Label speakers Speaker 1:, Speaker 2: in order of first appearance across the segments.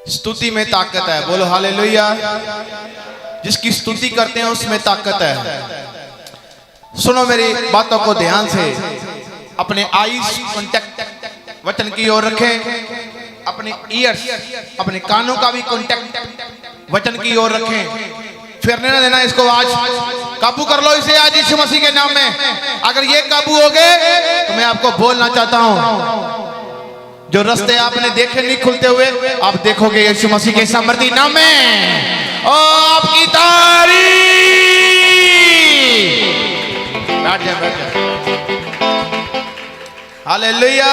Speaker 1: स्तुति में ताकत है, बोलो हालेलुया। जिसकी स्तुति करते हैं उसमें ताकत है। सुनो मेरी बातों को ध्यान से, अपने आईज कांटेक्ट वचन की ओर रखें, अपने ईयर्स अपने कानों का भी कांटेक्ट वचन की ओर रखें। फिरने ना देना इसको, आज काबू कर लो इसे आज यीशु मसीह के नाम में। अगर ये काबू हो गए तो मैं आपको बोलना चाहता हूं, जो रास्ते आपने देखे नहीं खुलते हुए, आप देखोगे यीशु मसीह के सामर्थी नाम में। ओ आपकी तारीफ। बैठ जाए, बैठ जाए। Hallelujah,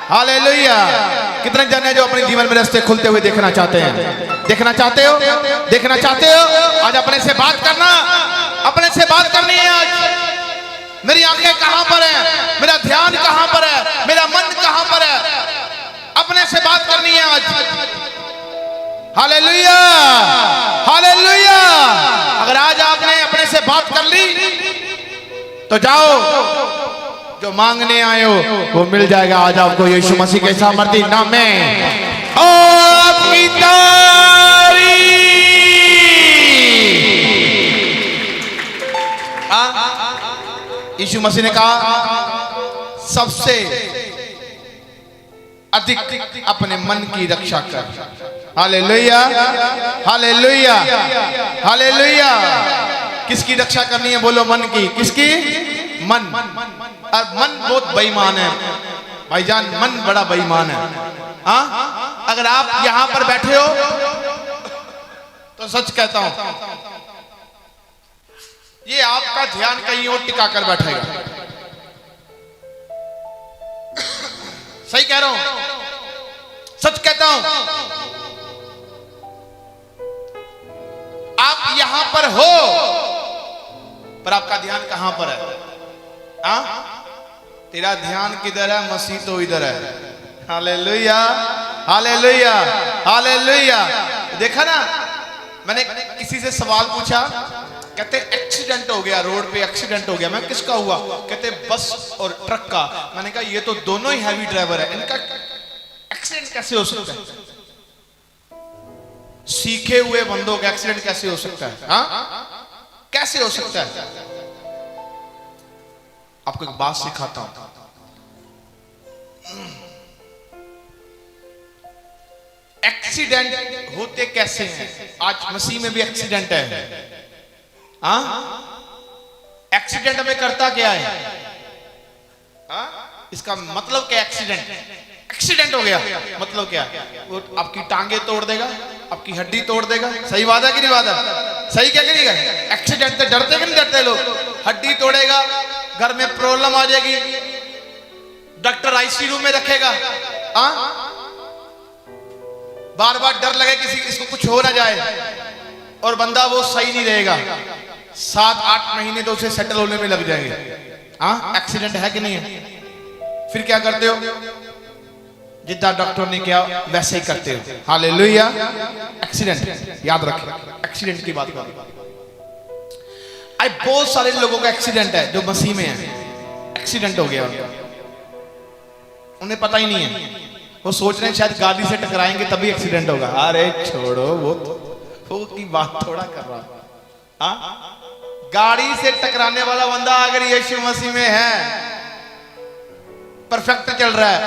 Speaker 1: hallelujah. कितने जन हैं जो अपने जीवन में रास्ते खुलते हुए देखना चाहते हैं? देखना चाहते हो? देखना चाहते हो? आज अपने से बात करना, अपने से बात करनी है। आज मेरी आंखें कहां पर है, मेरा ध्यान कहां पर है, मेरा मन कहां पर है, अपने से बात करनी है आज। Hallelujah, hallelujah. अगर आज आपने अपने से बात कर ली तो जाओ, जो मांगने आए हो वो मिल जाएगा आज आपको यीशु मसीह के सामर्थी नाम में। ओ आपकी तारीफ। यीशु मसीह ने कहा, सबसे अधिक अपने मन की रक्षा कर। Hallelujah, hallelujah, hallelujah. किसकी रक्षा करनी है? बोलो मन की। किसकी? मन। और मन बहुत बेईमान है भाईजान, मन बड़ा बेईमान है। हाँ, अगर आप यहां पर बैठे हो तो सच कहता हूं, ये आपका ध्यान कहीं और टिका कर बैठेगा। सही कह रहा हूं, सच कहता हूं। आप यहां पर हो पर आपका ध्यान कहां पर है? तेरा ध्यान किधर है? मसीह तो इधर है। Hallelujah, hallelujah, hallelujah. देखा ना, मैंने किसी से सवाल पूछा, कहते एक्सीडेंट हो गया, रोड पे एक्सीडेंट हो गया। मैं किसका हुआ? कहते बस और ट्रक का। मैंने कहा ये तो दोनों ही हैवी ड्राइवर है, इनका एक्सीडेंट कैसे हो सकता है? सीखे हुए बंदों का एक्सीडेंट कैसे हो सकता है? हाँ, कैसे हो सकता है? आपको एक बात सिखाता हूं। एक्सीडेंट होते कैसे हैं? आज मसीह में भी एक्सीडेंट है। हाँ, एक्सीडेंट हमें करता क्या है? हाँ, इसका मतलब क्या? एक्सीडेंट हो गया मतलब क्या? वो आपकी टांगे तोड़ देगा, आपकी हड्डी तोड़ देगा। सही बात है कि नहीं बात है? सही क्या करेगा? एक्सीडेंट से डरते कि नहीं डरते लोग? हड्डी तोड़ेगा, घर में प्रॉब्लम आ जाएगी, डॉक्टर आईसीयू में रखेगा। बार बार डर लगे किसी इसको कुछ हो ना जाए, और बंदा वो सही नहीं रहेगा। 7-8 महीने तो उसे सेटल होने में लग जाएंगे। हाँ, एक्सीडेंट है कि नहीं है? फिर क्या करते हो? जितना डॉक्टर ने किया वैसे ही करते हो। हालेलुया। एक्सीडेंट याद रखें, एक्सीडेंट की बात करें। बहुत सारे लोगों का एक्सीडेंट है जो मसीह में है। एक्सीडेंट हो गया उनका, उन्हें पता ही नहीं है। वो सोच रहे हैं शायद गाड़ी से टकराएंगे तभी एक्सीडेंट होगा। अरे छोड़ो, वो की बात थोड़ा कर रहा। हाँ, गाड़ी से टकराने वाला बंदा अगर यीशु मसीह में है, परफेक्ट चल रहा है,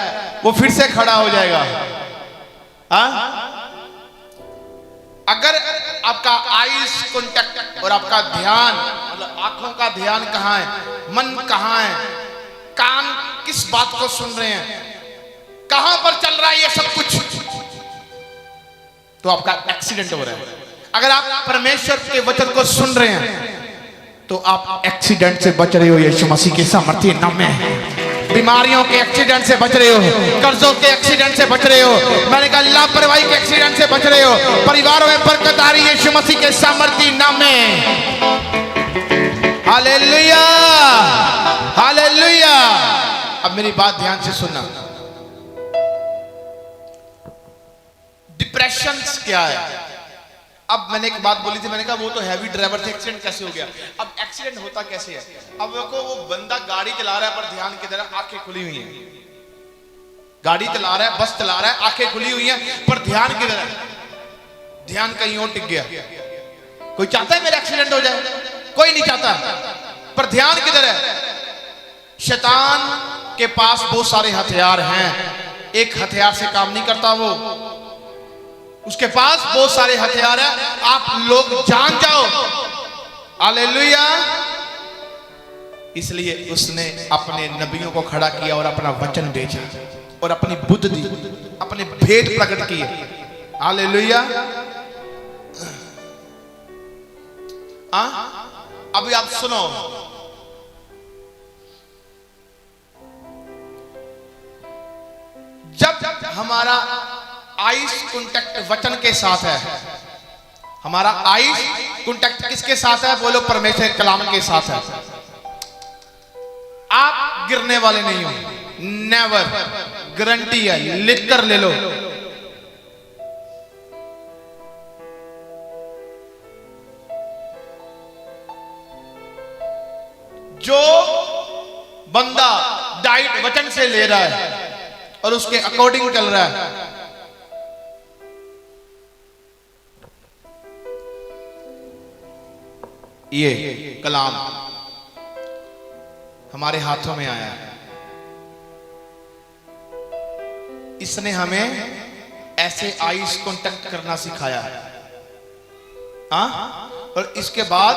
Speaker 1: वो फिर से खड़ा हो जाएगा। हाँ, अगर आपका आईज कांटेक्ट और आपका ध्यान, मतलब आंखों का ध्यान कहां है, मन कहां है, कान किस बात को सुन रहे हैं, कहां पर चल रहा है ये सब कुछ, तो आपका एक्सीडेंट हो रहा है। अगर आप परमेश्वर के वचन को सुन रहे हैं तो आप एक्सीडेंट से बच रहे हो यीशु मसीह के सामर्थ्य नाम में। बीमारियों के एक्सीडेंट से बच रहे हो, कर्जों के एक्सीडेंट से बच रहे हो, मैंने कहा लापरवाही के एक्सीडेंट से बच रहे हो। परिवारों में बरकत आ रही है यीशु मसीह के सामर्थ्य नाम में। Hallelujah, hallelujah. अब मेरी बात ध्यान से सुनना। डिप्रेशन क्या है? अब मैंने एक बात बोली थी, मैंने कहा वो तो हैवी ड्राइवर थे, एक्सीडेंट कैसे हो गया? अब एक्सीडेंट होता कैसे है? अब देखो, वो बंदा गाड़ी चला रहा है पर ध्यान की तरह आंखें खुली हुई हैं, गाड़ी चला रहा है, बस चला रहा है, आंखें खुली हुई हैं, पर ध्यान किधर है? ध्यान कहीं और टिक गया। कोई चाहता है मेरा एक्सीडेंट हो जाए? कोई नहीं चाहता, पर ध्यान किधर है? शैतान के पास बहुत सारे हथियार हैं, एक हथियार से काम नहीं करता वो, उसके पास बहुत सारे हथियार हैं। आप लोग जान जाओ। हालेलुया। इसलिए उसने अपने नबियों को खड़ा किया और अपना वचन भेजा और अपनी बुद्ध दी, अपने भेद प्रकट किए। हालेलुया। अभी आप सुनो, जब हमारा आइस कांटेक्ट वचन के साथ है, हमारा आइस कांटेक्ट किसके साथ है? बोलो, परमेश्वर कलाम के साथ है। आप गिरने वाले नहीं हो, नेवर, गारंटी है, लिख कर ले लो। जो बंदा डाइट वचन से ले रहा है और उसके अकॉर्डिंग चल रहा है, ये कलाम हमारे हाथों में आया है। इसने हमें ऐसे आइस कांटेक्ट करना सिखाया है। और इसके बाद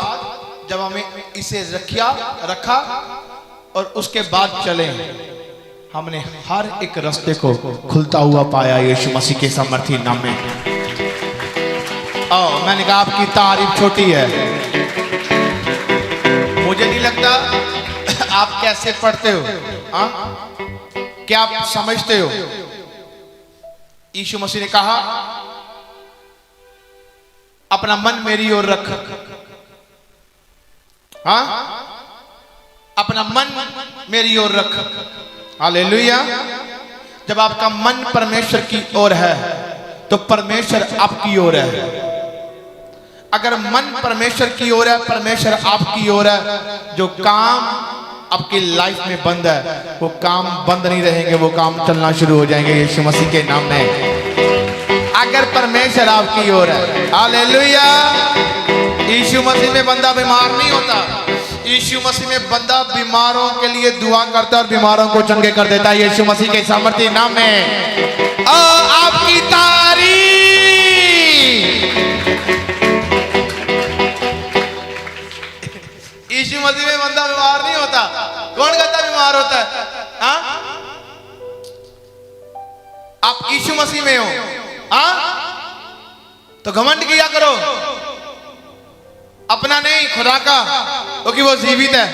Speaker 1: जब हमें इसे रखा और उसके बाद चले, हमने हर एक रास्ते को खुलता हुआ पाया यीशु मसीह के सामर्थी नाम में। मैंने कहा आपकी तारीफ छोटी है, मुझे नहीं लगता आप कैसे पढ़ते हो, क्या आप समझते हो? यीशु मसीह ने कहा अपना मन मेरी ओर रख। अपना मन मेरी ओर रख। हालेलुया। जब आपका मन परमेश्वर की ओर है तो परमेश्वर आपकी ओर है। अगर मन परमेश्वर की ओर है, परमेश्वर आपकी ओर है, जो काम आपकी लाइफ में बंद है वो काम बंद नहीं रहेंगे, वो काम चलना शुरू हो जाएंगे यीशु मसीह के नाम में। अगर परमेश्वर आपकी ओर है, हालेलुया। यीशु मसीह में बंदा बीमार नहीं होता, यीशु मसीह में बंदा बीमारों के लिए दुआ करता है और बीमारों को चंगे कर देता है यीशु मसीह के सामर्थी नाम में। आपकी तारीफ। यीशु मसीह में बंदा बीमार नहीं होता। कौन कहता बीमार होता है? आप यीशु मसीह में हो, तो घमंड किया करो, अपना नहीं, खुदा का, क्योंकि वो जीवित है।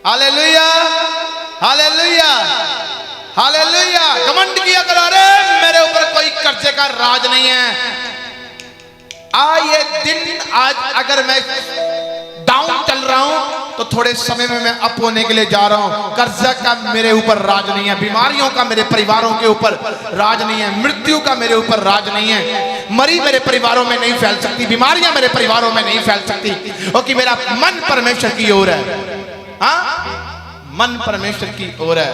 Speaker 1: Hallelujah, hallelujah, hallelujah. घमंड किया करो, अरे मेरे ऊपर कोई कर्जे का राज नहीं है। ये दिन आज अगर मैं डाउन चल रहा हूं तो थोड़े समय में मैं अप होने के लिए जा रहा हूं। कर्जा का मेरे ऊपर राज नहीं है, बीमारियों का मेरे परिवारों के ऊपर राज नहीं है, मृत्यु का मेरे ऊपर राज नहीं है। मरी मेरे परिवारों में नहीं फैल सकती, बीमारियां मेरे परिवारों में नहीं फैल सकती, क्योंकि मेरा मन परमेश्वर की ओर है। मन परमेश्वर की ओर है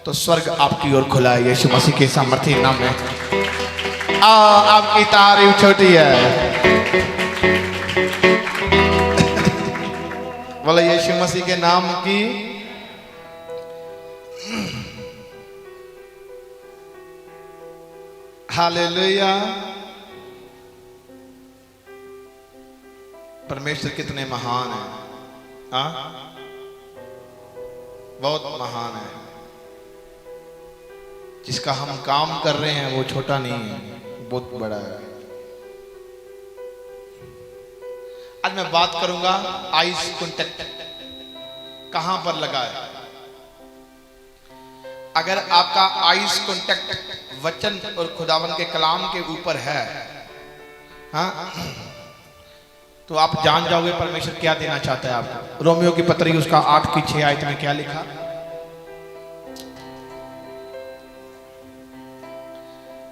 Speaker 1: तो स्वर्ग आपकी ओर खुला है यीशु मसीह के सामर्थी नाम में। आपकी तारीफ छोटी है। बोले यीशु मसीह के नाम की। हालेलुया। परमेश्वर कितने महान है, बहुत महान है। जिसका हम काम कर रहे हैं वो छोटा नहीं है, बहुत बड़ा है। आज मैं बात करूंगा आइस कांटेक्ट कहां पर लगा है। अगर आपका आइस कांटेक्ट वचन और खुदावन के कलाम के ऊपर है, तो आप जान जाओगे परमेश्वर क्या देना चाहता है आपको। रोमियो की पत्री उसका 8-6 आयत में क्या लिखा?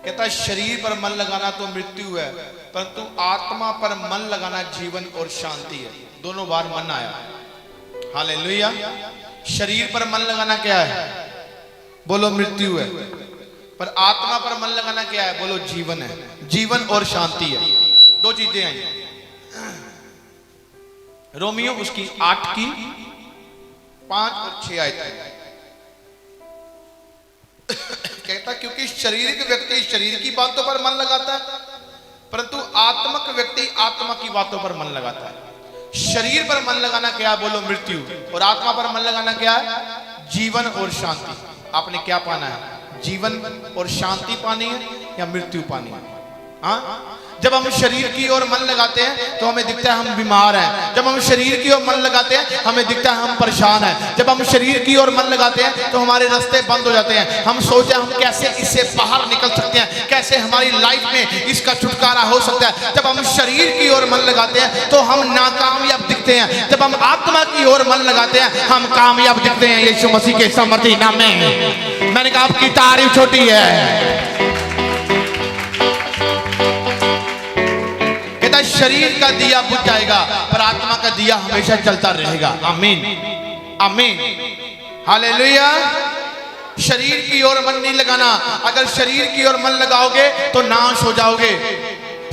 Speaker 1: कहता है शरीर पर मन लगाना तो मृत्यु है, परंतु आत्मा पर मन लगाना जीवन और शांति है। दोनों बार मन आया। हालेलुया। शरीर पर मन लगाना क्या है? बोलो मृत्यु है। पर आत्मा पर मन लगाना क्या है? बोलो जीवन है। जीवन और शांति है, दो चीजें हैं। रोमियो उसकी 8 की 5 और 6 आयत कहता, क्योंकि शारीरिक व्यक्ति शरीर की बातों पर मन लगाता है, परंतु आत्मक व्यक्ति आत्मा की बातों पर मन लगाता है। शरीर पर मन लगाना क्या है? बोलो मृत्यु। और आत्मा पर मन लगाना क्या है? जीवन और शांति। आपने क्या पाना है? जीवन और शांति पानी है या मृत्यु पानी है? हाँ, जब हम शरीर की ओर मन लगाते हैं तो हमें दिखता है हम बीमार हैं। जब हम शरीर की ओर मन लगाते हैं हमें दिखता है हम परेशान हैं। जब हम शरीर की ओर मन लगाते हैं तो हमारे रास्ते बंद हो जाते हैं। हम सोचते हैं हम कैसे इससे बाहर निकल सकते हैं, कैसे हमारी लाइफ में इसका छुटकारा हो सकता है। जब हम शरीर की ओर मन लगाते हैं तो हम नाकामयाब दिखते हैं। जब हम आत्मा की ओर मन लगाते हैं हम कामयाब दिखते हैं। यीशु मसीह के सामर्थी नाम में मैंने कहा आपकी तारीफ छोटी है। शरीर का दिया बुझ जाएगा पर आत्मा का दिया हमेशा चलता रहेगा। आमीन आमीन हालेलुया। शरीर की ओर मन नहीं लगाना। अगर शरीर की ओर मन लगाओगे तो नाश हो जाओगे।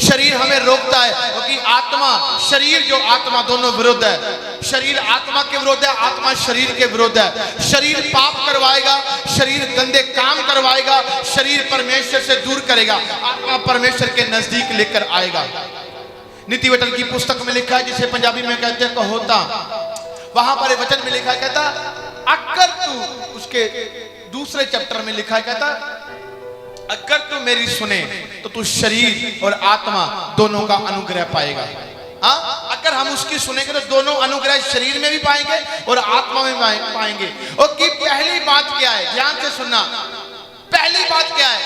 Speaker 1: शरीर हमें रोकता है क्योंकि आत्मा शरीर जो आत्मा दोनों विरुद्ध है। शरीर आत्मा के विरुद्ध है, आत्मा शरीर के विरुद्ध है। शरीर पाप करवाएगा, शरीर गंदे काम करवाएगा, शरीर परमेश्वर से दूर करेगा, आत्मा परमेश्वर के नजदीक लेकर आएगा। नीति वचन की पुस्तक में लिखा है, जिसे पंजाबी में कहते हैं कहोता, वहां पर वचन में लिखा है, कहता अगर तू, उसके दूसरे चैप्टर में लिखा है, कहता अगर तू मेरी सुने तो तू शरीर और आत्मा दोनों का अनुग्रह पाएगा। हाँ, अगर हम उसकी सुनेंगे तो दोनों अनुग्रह शरीर में भी पाएंगे और आत्मा में पाएंगे। और की पहली बात क्या है? ध्यान से सुनना। पहली बात क्या है?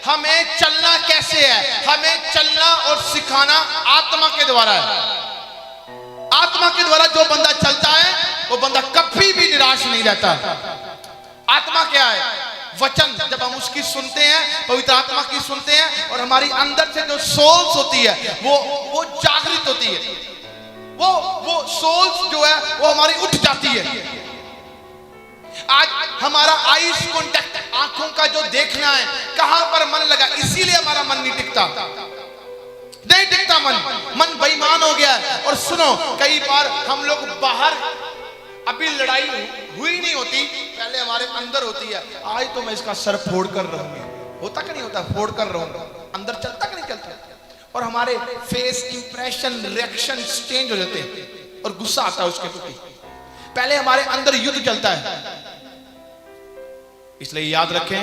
Speaker 1: हमें चलना कैसे है? हमें चलना और सिखाना आत्मा के द्वारा है। आत्मा के द्वारा जो बंदा चलता है वो बंदा कभी भी निराश नहीं रहता। आत्मा क्या है? वचन। जब हम उसकी सुनते हैं, पवित्र आत्मा की सुनते हैं, और हमारी अंदर से जो सोल्स होती है वो जागृत होती है। वो सोल्स जो है वो हमारी उठ जाती है। आज हमारा आईज कांटेक्ट, आंखों का जो देखना है, कहां पर मन लगा, इसीलिए हमारा मन नहीं टिकता। नहीं टिकता मन बेईमान हो गया है। और सुनो, कई बार हम लोग बाहर, अभी लड़ाई हुई नहीं होती, पहले हमारे अंदर होती है। आज तो मैं इसका सर फोड़ कर रहूंगा, होता कि नहीं होता? फोड़ कर रहूंगा, अंदर चलता कि नहीं चलता? और हमारे फेस इंप्रेशन, रिएक्शन चेंज हो जाते हैं और गुस्सा आता है उसके प्रति। पहले हमारे अंदर युद्ध चलता है। इसलिए याद रखें,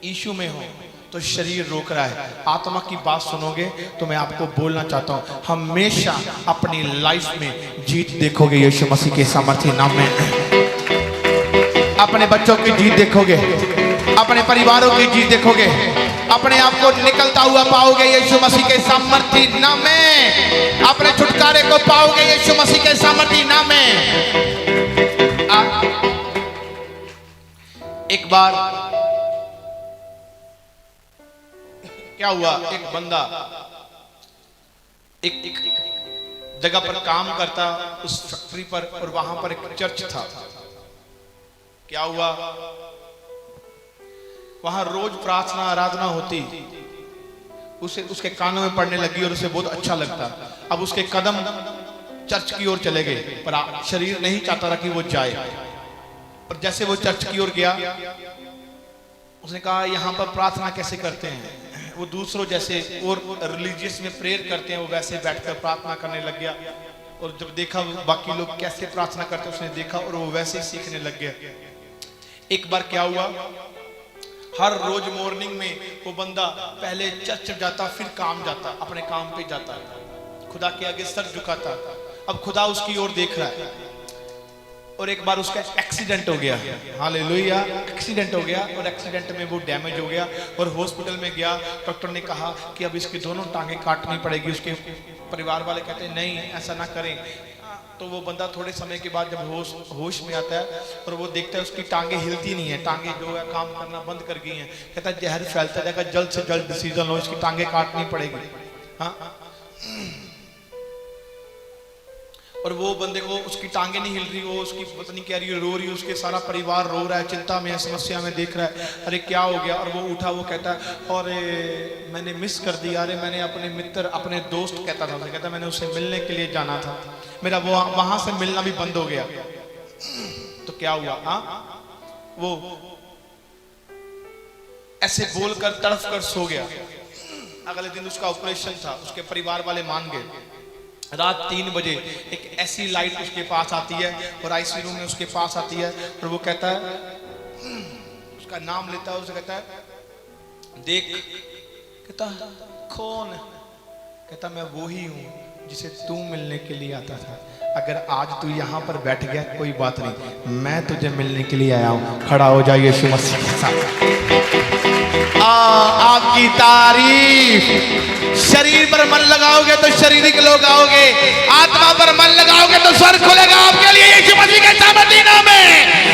Speaker 1: यीशु में हो तो शरीर रोक रहा है। आत्मा की बात सुनोगे तो मैं आपको बोलना चाहता हूं, हमेशा अपनी लाइफ में जीत देखोगे यीशु मसीह के सामर्थी नाम में। अपने बच्चों की जीत देखोगे, अपने परिवारों की जीत देखोगे, अपने आप को निकलता हुआ पाओगे यीशु मसीह के सामर्थी नाम में। अपने छुटकारे को पाओगे यीशु मसीह के सामर्थी नाम में। एक बार क्या हुआ, एक बंदा एक जगह पर काम करता, उस फैक्ट्री पर, और वहां पर एक चर्च था। क्या हुआ, वहां रोज प्रार्थना आराधना होती, उसके कानों में पड़ने लगी और उसे बहुत अच्छा लगता। अब उसके कदम चर्च की ओर चले गए, पर शरीर नहीं चाहता था कि वो जाए। और जैसे वो चर्च की ओर गया, उसने कहा यहाँ पर प्रार्थना कैसे करते हैं? वो दूसरों जैसे और रिलीजियस में प्रेयर करते हैं, वो वैसे बैठकर प्रार्थना करने लग गया। और जब देखा बाकी लोग कैसे प्रार्थना करते, उसने देखा और वो वैसे ही सीखने लग गया। एक बार क्या हुआ, हर रोज मॉर्निंग में वो बंदा पहले चर्च जाता, फिर काम जाता, अपने काम पे जाता, खुदा के आगे सर झुकाता। अब खुदा उसकी ओर देख रहा है। और एक बार उसका एक्सीडेंट हो गया, हालेलुया, एक्सीडेंट हो गया, और एक्सीडेंट में वो डैमेज हो गया और हॉस्पिटल में गया। डॉक्टर ने कहा कि अब इसकी दोनों टांगें काटनी पड़ेगी। उसके परिवार वाले कहते हैं नहीं, ऐसा ना करें। तो वो बंदा थोड़े समय के बाद जब होश में आता है और वो देखता है उसकी टांगें हिलती नहीं है, टांगें जो है काम करना बंद कर गई हैं। कहता है जहर फैलता जाएगा, जल्द से जल्द डिसीजन लो, इसकी टांगें काटनी पड़ेगी। हाँ, और वो बंदे को उसकी टांगे नहीं हिल रही, वो उसकी पत्नी कह रही है, रो रही है, उसके सारा परिवार रो रहा है, चिंता में, समस्या में देख रहा है, अरे क्या हो गया। और वो उठा, वो कहता है और मैंने मिस कर दिया, अरे मैंने अपने मित्र, अपने दोस्त, कहता था, कहता मैंने उससे मिलने के लिए जाना था, मेरा वो वहां से मिलना भी बंद हो गया। तो क्या हुआ? वो ऐसे बोलकर तड़फ कर सो गया। अगले दिन उसका ऑपरेशन था, उसके परिवार वाले मान गए। रात 3 बजे एक ऐसी लाइट उसके पास आती है और आईसीयू रूम में उसके पास आती है और वो कहता है, उसका नाम लेता है, उसे कहता है देख, कहता कौन? कहता मैं वो ही हूं जिसे तू मिलने के लिए आता था, अगर आज तू यहाँ पर बैठ गया कोई बात नहीं, मैं तुझे मिलने के लिए आया हूं। खड़ा हो जाइए यीशु मसीह के साथ। आपकी तारीफ। शरीर पर मन लगाओगे तो शारीरिक लोग आओगे, आत्मा पर मन लगाओगे तो स्वर्ग खुलेगा आपके लिए यीशु मसीह के सामर्थी नाम में।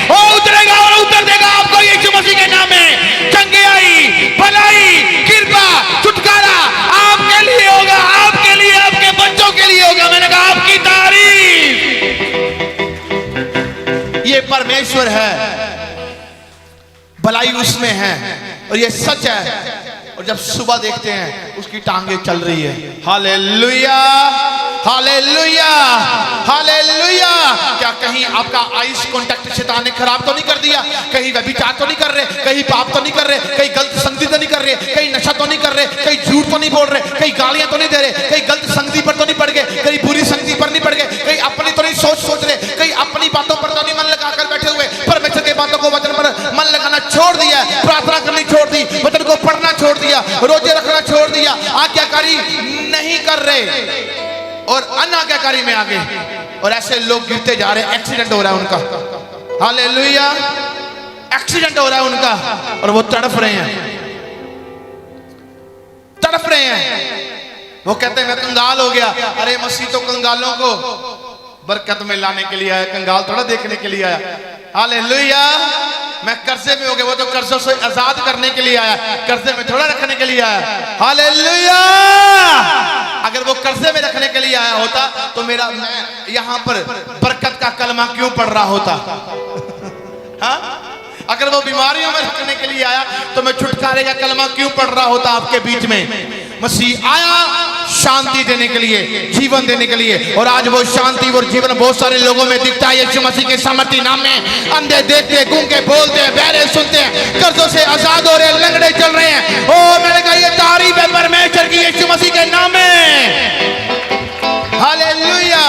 Speaker 1: वो उतरेगा और उतर देगा आपको यीशु मसीह के नाम में। चंगियाई, भलाई, कृपा, छुटकारा आपके लिए होगा, आपके लिए, आपके बच्चों के लिए होगा। मैंने कहा आपकी तारीफ। ये परमेश्वर है, भलाई उसमें है और ये सच है। और जब सुबह देखते हैं उसकी टांगे चल रही है। Hallelujah, hallelujah, hallelujah. क्या कहीं आपका आइस कांटेक्ट शैतान ने खराब तो नहीं कर दिया? कहीं व्यभिचार तो नहीं कर रहे, कहीं पाप तो नहीं कर रहे, कहीं गलत संगति तो नहीं कर रहे, कहीं नशा तो नहीं कर रहे, कहीं झूठ तो नहीं बोल रहे, कहीं गालियां तो नहीं दे रहे, कहीं गलत संगति पर तो नहीं पड़ गए, कहीं बुरी संगति पर नहीं पड़ गए, कहीं अपनी तो नहीं सोच रहे, कहीं अपनी बातों पर तो नहीं मन लगाकर बैठे हुए। परमेश्वर की बातों को, वचन पर मन लगाना छोड़ दिया, प्रार्थना करनी छोड़ दी, वचन को पढ़ना छोड़ दिया, रोजे रखना छोड़ दिया, आज्ञाकारी नहीं कर रहे और अनाज्ञाकारी में आगे। और ऐसे लोग गिरते जा रहे हैं, एक्सीडेंट हो रहा है उनका। हालेलुया, एक्सीडेंट हो रहा है उनका और वो तड़फ रहे हैं, तड़फ रहे हैं। वो कहते हैं मैं कंगाल हो गया। अरे मसीह तो कंगालों को बरकत में लाने के लिए आया, कंगाल थोड़ा देखने के लिए आया। हालेलुया। मैं कर्जे में हो गया, वो तो कर्जों से आजाद करने के लिए आया, कर्जे में थोड़ा रखने के लिए आया। हालेलुया। अगर वो कर्जे में रखने के लिए आया होता तो मैं यहां पर बरकत का कलमा क्यों पढ़ रहा होता? हाँ? अगर वो बीमारियों में रखने के लिए आया तो मैं छुटकारे का कलमा क्यों पढ़ रहा होता आपके बीच में? मसीह आया शांति देने के लिए, जीवन देने के लिए, और आज वो शांति और जीवन बहुत सारे लोगों में दिखता है यीशु मसीह के सामर्थी नाम में। अंधे देखते हैं, गूंगे बोलते हैं, बहरे सुनते हैं, कर्जों से आजाद हो रहे हैं, लंगड़े चल रहे हैं। ओ मैंने कहा ये तारीफ है परमेश्वर की यीशु मसीह के नाम में। हालेलुया।